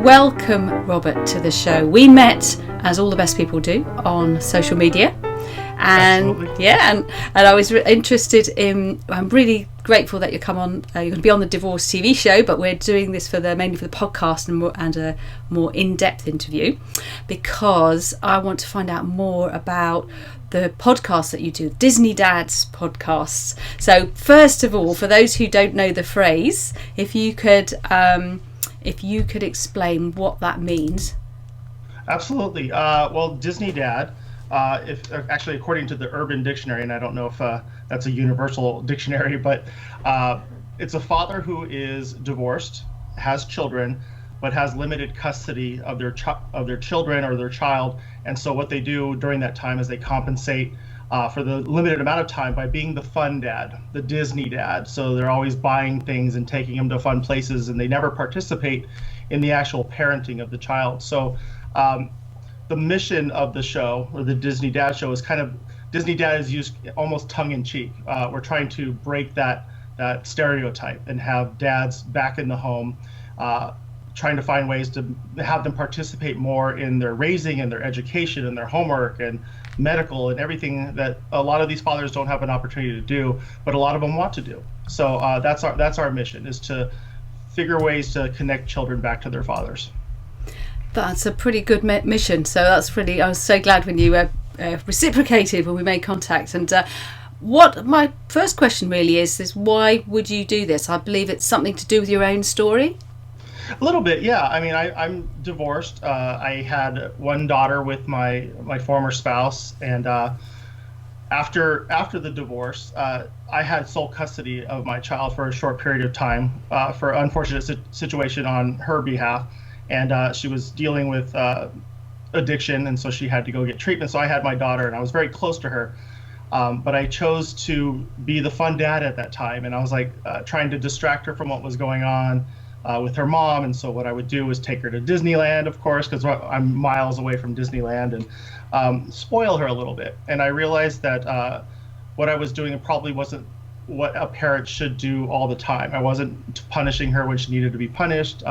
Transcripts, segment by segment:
welcome Robert to the show. We met, as all the best people do, on social media. And Absolutely. and I was interested in. I'm really grateful that you come on. You're going to be on the divorce TV show, but we're doing this mainly for the podcast and a more in-depth interview, because I want to find out more about the podcast that you do, Disney Dads podcasts. So first of all, for those who don't know the phrase, if you could explain what that means. Absolutely. Well, Disney Dad, if actually according to the Urban Dictionary, and I don't know if that's a universal dictionary, but it's a father who is divorced, has children, but has limited custody of their children or their child. And so what they do during that time is they compensate for the limited amount of time by being the fun dad, the Disney dad. So they're always buying things and taking them to fun places, and they never participate in the actual parenting of the child. So the mission of the show, or the Disney Dad show, is kind of, Disney Dad is used almost tongue-in-cheek. We're trying to break that stereotype and have dads back in the home, trying to find ways to have them participate more in their raising and their education and their homework and medical and everything that a lot of these fathers don't have an opportunity to do, but a lot of them want to do. So that's our mission, is to figure ways to connect children back to their fathers. That's a pretty good mission. So that's really, I was so glad when you reciprocated when we made contact. And what my first question really is why would you do this? I believe it's something to do with your own story. A little bit, yeah. I mean, I'm divorced. I had one daughter with my former spouse, and after the divorce, I had sole custody of my child for a short period of time for an unfortunate situation on her behalf. And she was dealing with addiction, and so she had to go get treatment. So I had my daughter, and I was very close to her. But I chose to be the fun dad at that time, and I was like trying to distract her from what was going on with her mom. And so what I would do was take her to Disneyland, of course, because I'm miles away from Disneyland, and spoil her a little bit. And I realized that what I was doing probably wasn't what a parent should do all the time. I wasn't punishing her when she needed to be punished.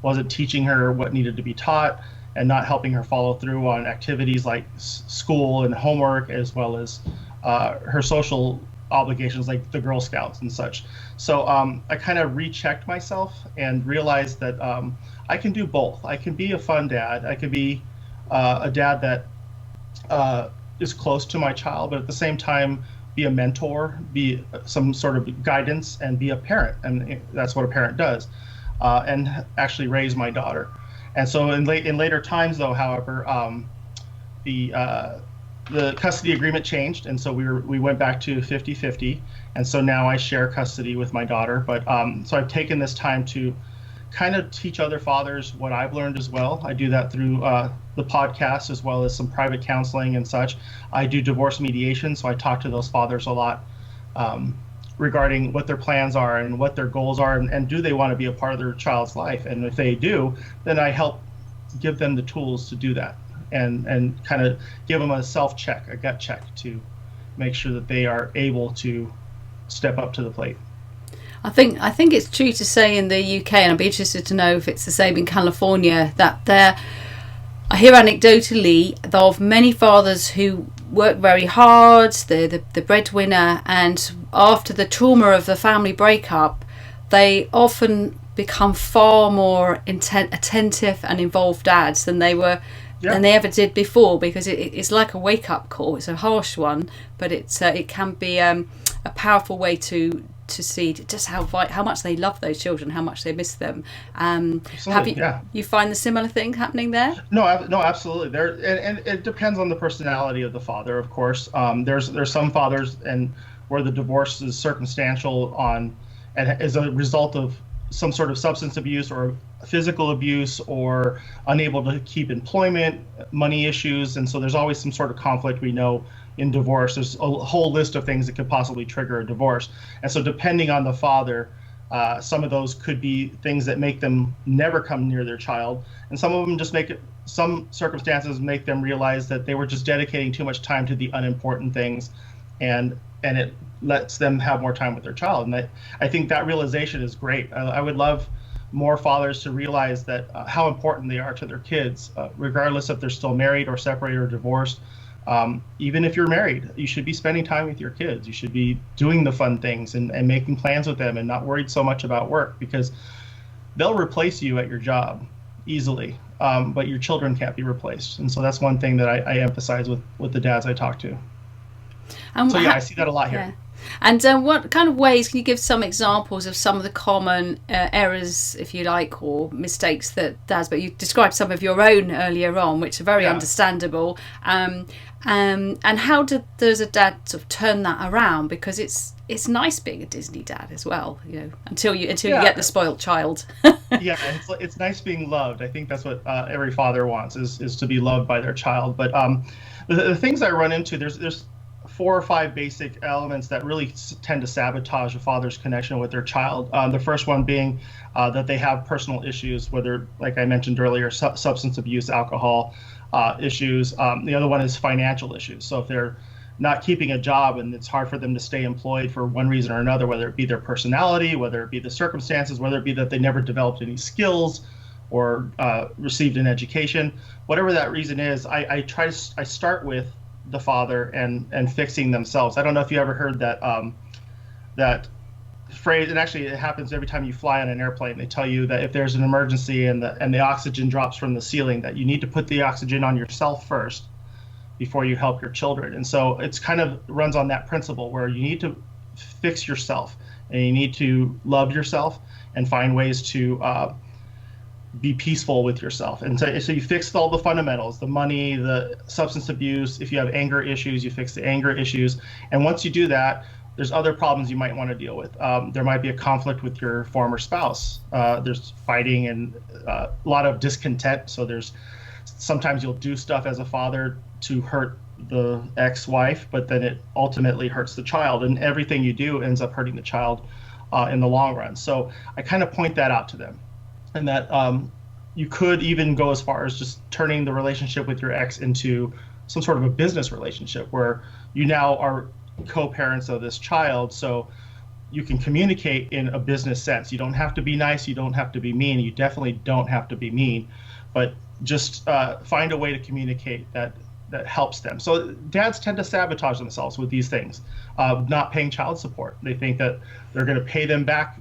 Wasn't teaching her what needed to be taught, and not helping her follow through on activities like school and homework, as well as her social obligations like the Girl Scouts and such. So I kind of rechecked myself and realized that I can do both. I can be a fun dad. I can be a dad that is close to my child, but at the same time be a mentor, be some sort of guidance, and be a parent. And that's what a parent does. And actually raise my daughter. And so in later times, though, however, the custody agreement changed, and so we went back to 50-50, and so now I share custody with my daughter. But so I've taken this time to kind of teach other fathers what I've learned as well. I do that through the podcast, as well as some private counseling and such. I do divorce mediation, so I talk to those fathers a lot. Regarding what their plans are and what their goals are, and do they want to be a part of their child's life. And if they do, then I help give them the tools to do that, and kind of give them a self-check, a gut check, to make sure that they are able to step up to the plate. I think it's true to say in the UK, and I'd be interested to know if it's the same in California, that I hear anecdotally of many fathers who work very hard, the breadwinner, and after the trauma of the family breakup, they often become far more attentive and involved dads than they ever did before, because it's like a wake-up call. It's a harsh one, but it can be a powerful way to see just how much they love those children, how much they miss them. You find the similar thing happening there? No, absolutely. And it depends on the personality of the father, of course. There's some fathers and where the divorce is circumstantial and as a result of some sort of substance abuse or physical abuse, or unable to keep employment, money issues, and so there's always some sort of conflict. We know in divorce, there's a whole list of things that could possibly trigger a divorce. And so depending on the father, some of those could be things that make them never come near their child. And some of them just some circumstances make them realize that they were just dedicating too much time to the unimportant things, and it lets them have more time with their child. And I think that realization is great. I would love more fathers to realize that how important they are to their kids, regardless if they're still married or separated or divorced. Even if you're married, you should be spending time with your kids. You should be doing the fun things and making plans with them and not worried so much about work, because they'll replace you at your job easily, but your children can't be replaced. And so that's one thing that I emphasize with the dads I talk to. So yeah, I see that a lot here. Yeah. And what kind of ways can you give some examples of some of the common errors, if you like, or mistakes that dads? But you described some of your own earlier on, which are very understandable. And how does a dad sort of turn that around? Because it's nice being a Disney dad as well, until you get the spoiled child. Yeah, it's nice being loved. I think that's what every father wants is to be loved by their child. But the things I run into, there's 4 or 5 basic elements that really tend to sabotage a father's connection with their child. The first one being that they have personal issues, whether, like I mentioned earlier, substance abuse, alcohol issues. The other one is financial issues. So if they're not keeping a job and it's hard for them to stay employed for one reason or another, whether it be their personality, whether it be the circumstances, whether it be that they never developed any skills or received an education, whatever that reason is, I start with the father and fixing themselves. I don't know if you ever heard that phrase, and actually it happens every time you fly on an airplane. They tell you that if there's an emergency and the oxygen drops from the ceiling, that you need to put the oxygen on yourself first before you help your children. And so it's kind of runs on that principle where you need to fix yourself and you need to love yourself and find ways to be peaceful with yourself. And so you fix all the fundamentals, the money, the substance abuse. If you have anger issues, you fix the anger issues. And once you do that, there's other problems you might want to deal with. There might be a conflict with your former spouse. There's fighting and a lot of discontent. So sometimes you'll do stuff as a father to hurt the ex-wife, but then it ultimately hurts the child, and everything you do ends up hurting the child in the long run. So I kind of point that out to them, and that you could even go as far as just turning the relationship with your ex into some sort of a business relationship where you now are co-parents of this child, so you can communicate in a business sense. You don't have to be nice, you don't have to be mean, you definitely don't have to be mean, but just find a way to communicate that helps them. So dads tend to sabotage themselves with these things, not paying child support. They think that they're going to pay them back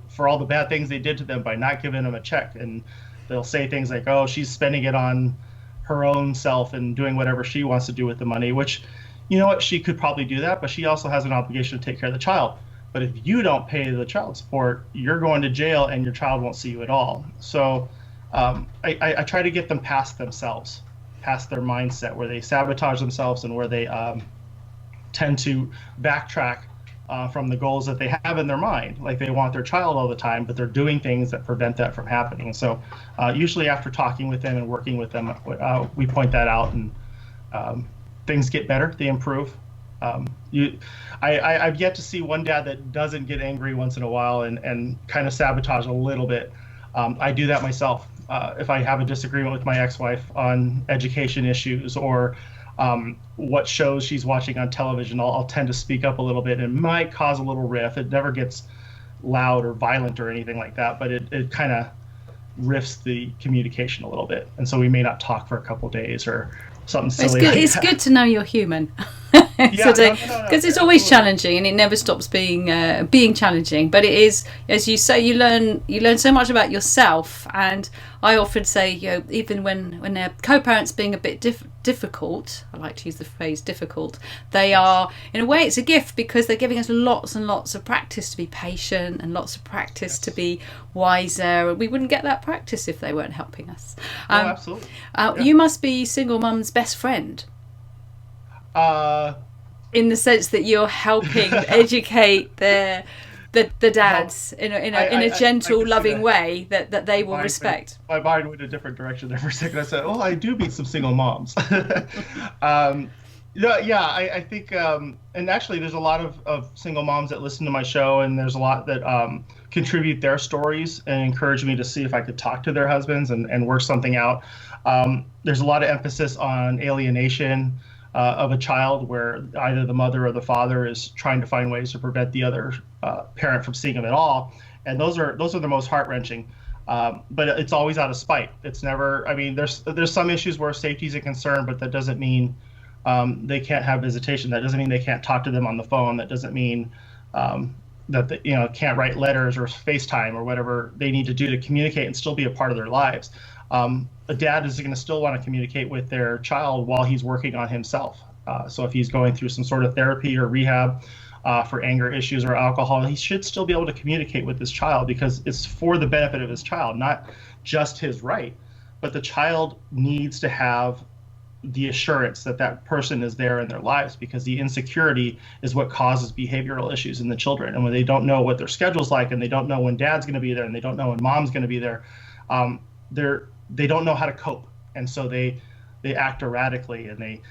for all the bad things they did to them by not giving them a check. And they'll say things like, oh, she's spending it on her own self and doing whatever she wants to do with the money, which, you know what, she could probably do that, but she also has an obligation to take care of the child. But if you don't pay the child support, you're going to jail and your child won't see you at all. So I try to get them past themselves, past their mindset where they sabotage themselves and where they tend to backtrack from the goals that they have in their mind. Like they want their child all the time, but they're doing things that prevent that from happening. So usually after talking with them and working with them, we point that out, and things get better, they improve. I've yet to see one dad that doesn't get angry once in a while and kind of sabotage a little bit. I do that myself. If I have a disagreement with my ex-wife on education issues or what shows she's watching on television, I'll tend to speak up a little bit, and it might cause a little riff. It never gets loud or violent or anything like that, but it kind of rifts the communication a little bit. And so we may not talk for a couple of days or something silly. It's good to know you're human. Because it's always challenging, and it never stops being challenging. But it is, as you say, you learn so much about yourself. And I often say, even when they're co-parents being a bit difficult, I like to use the phrase difficult, they are, in a way, it's a gift, because they're giving us lots and lots of practice to be patient and lots of practice to be wiser. We wouldn't get that practice if they weren't helping us. Absolutely. You must be single mum's best friend. In the sense that you're helping educate the dads in a gentle, loving way that they will respect. My mind went a different direction there for a second. I said, "Oh, I do meet some single moms." I think, and actually, there's a lot of single moms that listen to my show, and there's a lot that contribute their stories and encourage me to see if I could talk to their husbands and work something out. There's a lot of emphasis on alienation of a child, where either the mother or the father is trying to find ways to prevent the other parent from seeing them at all. and those are the most heart-wrenching. But it's always out of spite. It's never. I mean, there's some issues where safety is a concern, but that doesn't mean they can't have visitation. That doesn't mean they can't talk to them on the phone. That doesn't mean that they, can't write letters or FaceTime or whatever they need to do to communicate and still be a part of their lives. A dad is going to still want to communicate with their child while he's working on himself. So if he's going through some sort of therapy or rehab for anger issues or alcohol, he should still be able to communicate with his child, because it's for the benefit of his child, not just his right. But the child needs to have the assurance that that person is there in their lives, because the insecurity is what causes behavioral issues in the children. And when they don't know what their schedule's like, and they don't know when dad's going to be there, and they don't know when mom's going to be there, they don't know how to cope. And so they act erratically, and they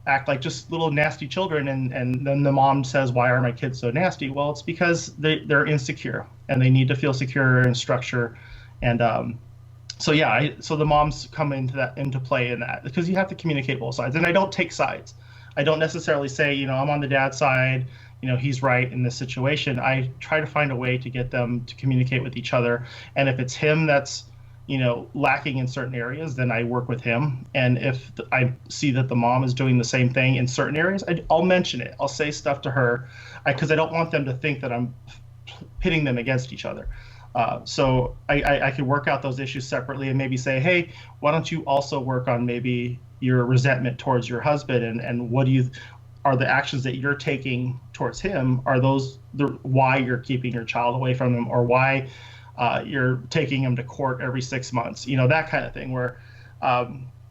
act like just little nasty children. And then the mom says, why are my kids so nasty? Well, it's because they're insecure, and they need to feel secure and structure. And so the moms come into play in that, because you have to communicate both sides. And I don't take sides. I don't necessarily say, I'm on the dad's side, he's right in this situation. I try to find a way to get them to communicate with each other. And if it's him that's, lacking in certain areas, then I work with him. And if I see that the mom is doing the same thing in certain areas, I'll mention it. I'll say stuff to her, because I don't want them to think that I'm pitting them against each other. So I could work out those issues separately, and maybe say, hey, why don't you also work on maybe your resentment towards your husband, and what are the actions that you're taking towards him? Are those why you're keeping your child away from him, or why you're taking him to court every 6 months? That kind of thing, where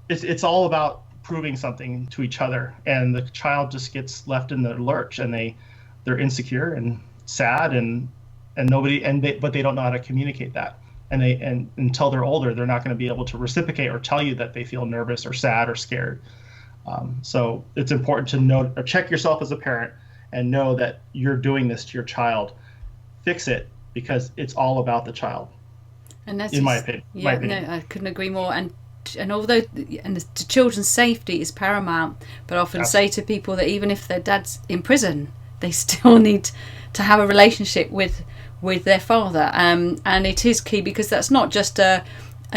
it's all about proving something to each other, and the child just gets left in the lurch, and they're insecure and sad, but they don't know how to communicate that. And until they're older, they're not going to be able to reciprocate or tell you that they feel nervous or sad or scared. So it's important to know, or check yourself as a parent, and know that you're doing this to your child. Fix it, because it's all about the child. And that's in my opinion. Yeah, no, I couldn't agree more. And although the children's safety is paramount, but I often say to people that even if their dad's in prison, they still need to have a relationship with their father, and it is key, because that's not just a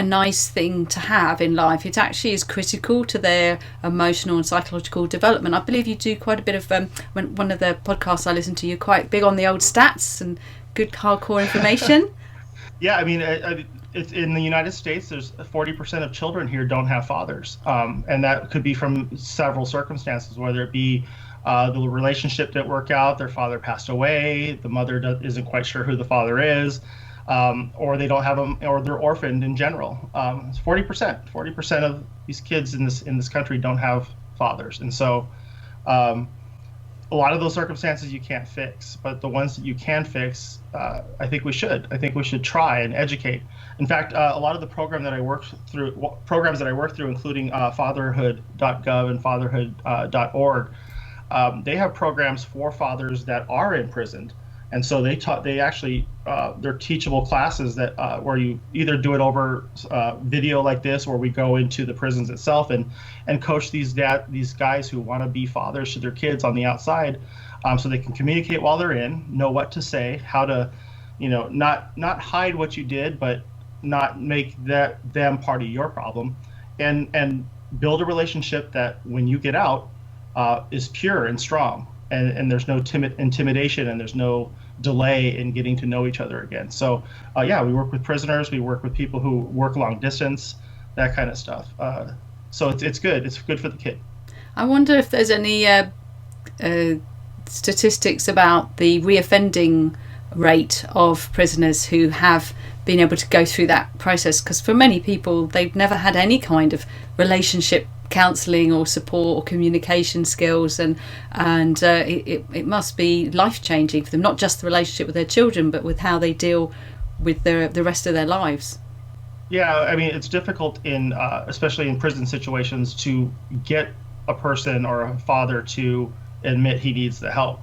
nice thing to have in life. It actually is critical to their emotional and psychological development. I believe you do quite a bit of when one of the podcasts I listen to, you're quite big on the old stats and good hardcore information. Yeah, I mean, it's in the United States, there's 40% of children here don't have fathers, and that could be from several circumstances, whether it be the relationship didn't work out, their father passed away, the mother isn't quite sure who the father is, or they don't have them, or they're orphaned in general. 40% of these kids in this country don't have fathers, and so a lot of those circumstances you can't fix, but the ones that you can fix, I think we should try and educate. In fact, a lot of the programs that I work through, including fatherhood.gov and fatherhood.org, they have programs for fathers that are imprisoned, and so they're teachable classes that where you either do it over video like this, or we go into the prisons itself and coach these guys who want to be fathers to their kids on the outside, so they can communicate while they're in, know what to say, how to, not hide what you did, but not make them part of your problem, and build a relationship that when you get out is pure and strong, and there's no intimidation, and there's no delay in getting to know each other again. So we work with prisoners, we work with people who work long distance, that kind of stuff. So it's good. It's good for the kid. I wonder if there's any statistics about the reoffending rate of prisoners who have been able to go through that process, because for many people they've never had any kind of relationship counselling or support or communication skills, and it must be life-changing for them, not just the relationship with their children, but with how they deal with the rest of their lives. Yeah, I mean, it's difficult especially in prison situations, to get a person or a father to admit he needs the help.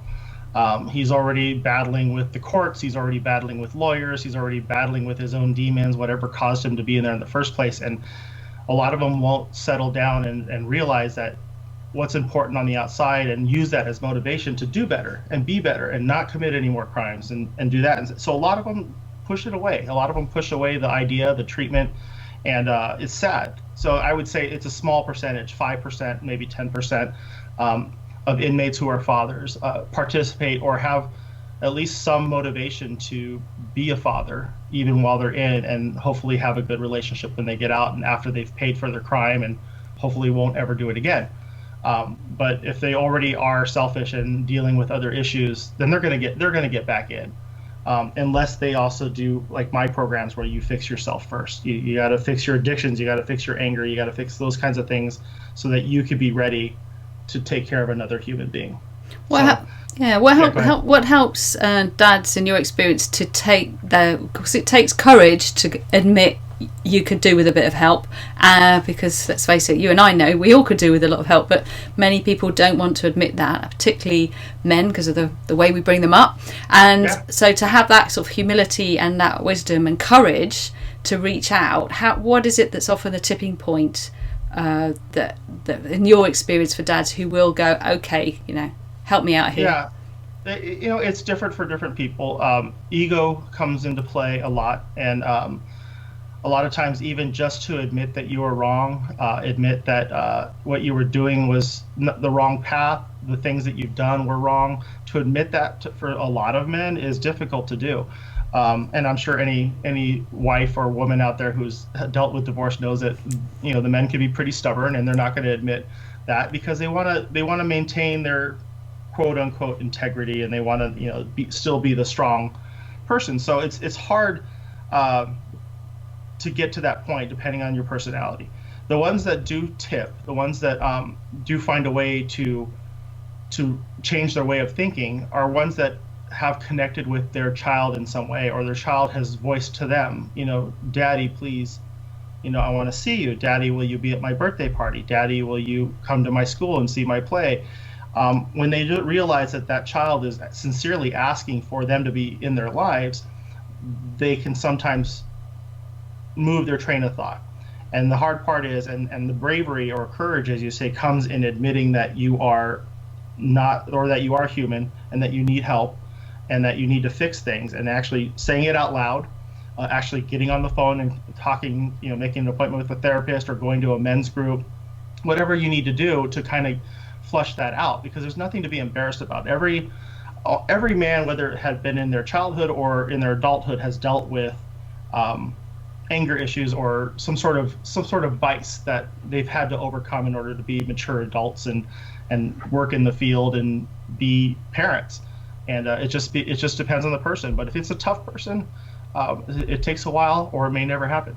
He's already battling with the courts, he's already battling with lawyers, he's already battling with his own demons, whatever caused him to be in there in the first place. And a lot of them won't settle down and realize that what's important on the outside, and use that as motivation to do better and be better and not commit any more crimes and do that. And so a lot of them push it away. A lot of them push away the idea, the treatment, and it's sad. So I would say it's a small percentage, 5%, maybe 10%, of inmates who are fathers participate or have at least some motivation to be a father, even while they're in, and hopefully have a good relationship when they get out and after they've paid for their crime, and hopefully won't ever do it again. But if they already are selfish and dealing with other issues, then they're gonna get back in, unless they also do like my programs where you fix yourself first. You got to fix your addictions, you got to fix your anger, you got to fix those kinds of things so that you could be ready to take care of another human being. What helps dads in your experience to take because it takes courage to admit you could do with a bit of help, because let's face it, you and I know we all could do with a lot of help, but many people don't want to admit that, particularly men, because of the way we bring them up. And so to have that sort of humility and that wisdom and courage to reach out, what is it that's often the tipping point that in your experience for dads who will go, okay, help me out here? It's different for different people. Ego comes into play a lot, and a lot of times even just to admit that you were wrong, admit that what you were doing was the wrong path, the things that you've done were wrong, to admit that for a lot of men is difficult to do. And I'm sure any wife or woman out there who's dealt with divorce knows that the men can be pretty stubborn, and they're not going to admit that because they want to maintain their quote unquote integrity, and they want to still be the strong person. So it's hard to get to that point depending on your personality. The ones that do tip, the ones that do find a way to change their way of thinking, are ones that have connected with their child in some way, or their child has voiced to them, Daddy, please, I want to see you. Daddy, will you be at my birthday party? Daddy, will you come to my school and see my play? When they realize that child is sincerely asking for them to be in their lives, they can sometimes move their train of thought. And the hard part is, and the bravery or courage, as you say, comes in admitting that you are not, or that you are human, and that you need help, and that you need to fix things, and actually saying it out loud, actually getting on the phone and talking, making an appointment with a therapist or going to a men's group, whatever you need to do to kind of flush that out, because there's nothing to be embarrassed about. Every man, whether it had been in their childhood or in their adulthood, has dealt with anger issues or some sort of vice that they've had to overcome in order to be mature adults and work in the field and be parents. And it just depends on the person. But if it's a tough person, it takes a while, or it may never happen.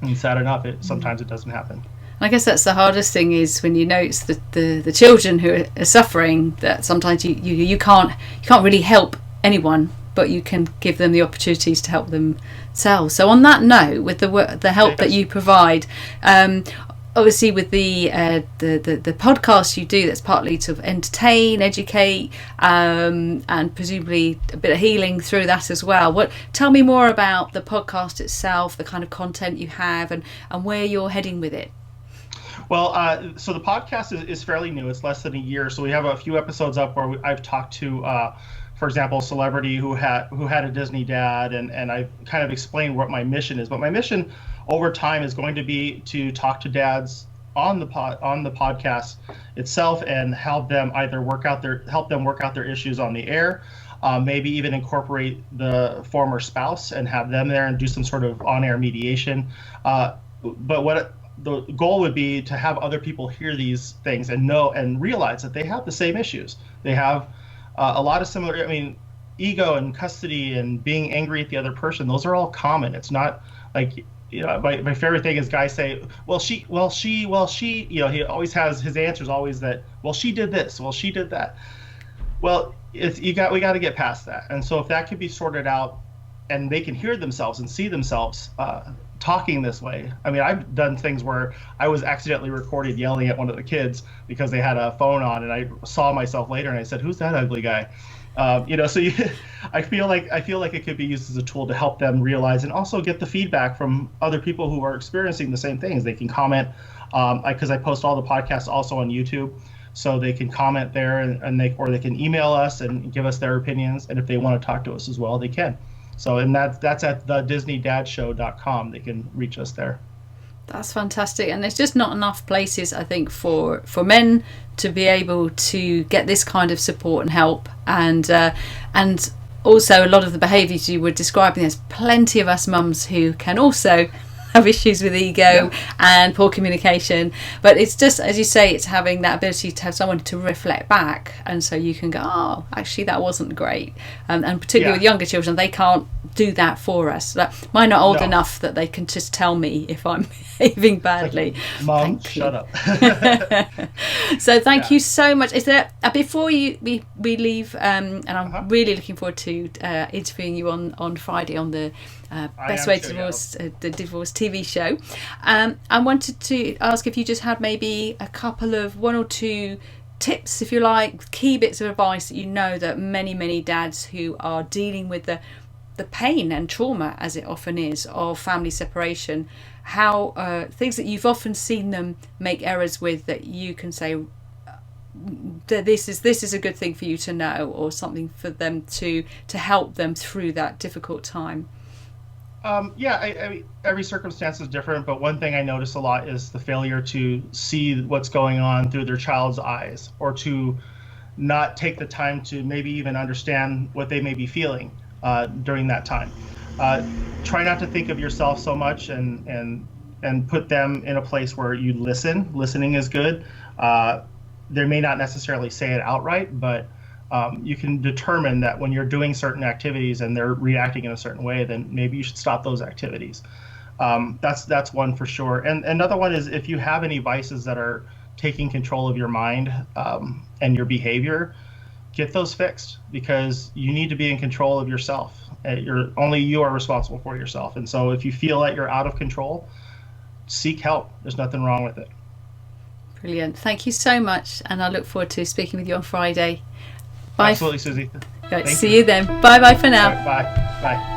And sad enough, sometimes it doesn't happen. I guess that's the hardest thing, is when it's the children who are suffering, that sometimes you can't really help anyone, but you can give them the opportunities to help themselves. So on that note, with the help that you provide, obviously with the podcast you do, that's partly to entertain, educate, and presumably a bit of healing through that as well. Tell me more about the podcast itself, the kind of content you have, and where you're heading with it. Well, so the podcast is fairly new. It's less than a year. So we have a few episodes up where I've talked to, for example, a celebrity who had a Disney dad, and I kind of explained what my mission is. But my mission over time is going to be to talk to dads on the podcast itself, and help them work out their issues on the air. Maybe even incorporate the former spouse and have them there and do some sort of on-air mediation. But the goal would be to have other people hear these things and know and realize that they have the same issues. They have a lot of similar. I mean, ego and custody and being angry at the other person, those are all common. It's not like, my favorite thing is guys say, well, she, he always has his answers always that, well, she did this, well, she did that. Well, we got to get past that. And so if that can be sorted out, and they can hear themselves and see themselves talking this way. I mean, I've done things where I was accidentally recorded yelling at one of the kids because they had a phone on, and I saw myself later and I said, "Who's that ugly guy?" I feel like it could be used as a tool to help them realize, and also get the feedback from other people who are experiencing the same things. They can comment, because I post all the podcasts also on YouTube, so they can comment there, and they can email us and give us their opinions, and if they want to talk to us as well, they can. So, and that's at thedisneydadshow.com. They can reach us there. That's fantastic, and there's just not enough places, I think, for men to be able to get this kind of support and help, and also a lot of the behaviours you were describing. There's plenty of us mums who can also have issues with ego and poor communication, but it's just, as you say, it's having that ability to have someone to reflect back, and so you can go, oh, actually that wasn't great, and particularly with younger children, they can't do that for us. Like, mine are old enough that they can just tell me if I'm behaving badly. Mom, shut up. So thank you so much. Is there before we leave, and I'm really looking forward to interviewing you on Friday on the Best Way to Divorce, the Divorce TV show. I wanted to ask if you just had maybe a couple of one or two tips, if you like, key bits of advice that you know that many dads who are dealing with the pain and trauma, as it often is, of family separation, how things that you've often seen them make errors with, that you can say that this is a good thing for you to know, or something for them to help them through that difficult time. I mean, every circumstance is different, but one thing I notice a lot is the failure to see what's going on through their child's eyes, or to not take the time to maybe even understand what they may be feeling during that time. Try not to think of yourself so much, and put them in a place where you listen. Listening is good. They may not necessarily say it outright, but you can determine that when you're doing certain activities and they're reacting in a certain way, then maybe you should stop those activities. That's one for sure. And another one is, if you have any vices that are taking control of your mind and your behavior, get those fixed, because you need to be in control of yourself. Only you are responsible for yourself. And so if you feel that you're out of control, seek help. There's nothing wrong with it. Brilliant. Thank you so much. And I look forward to speaking with you on Friday. Bye. Absolutely, Susie. Right, see you then. Bye for now. Right, bye.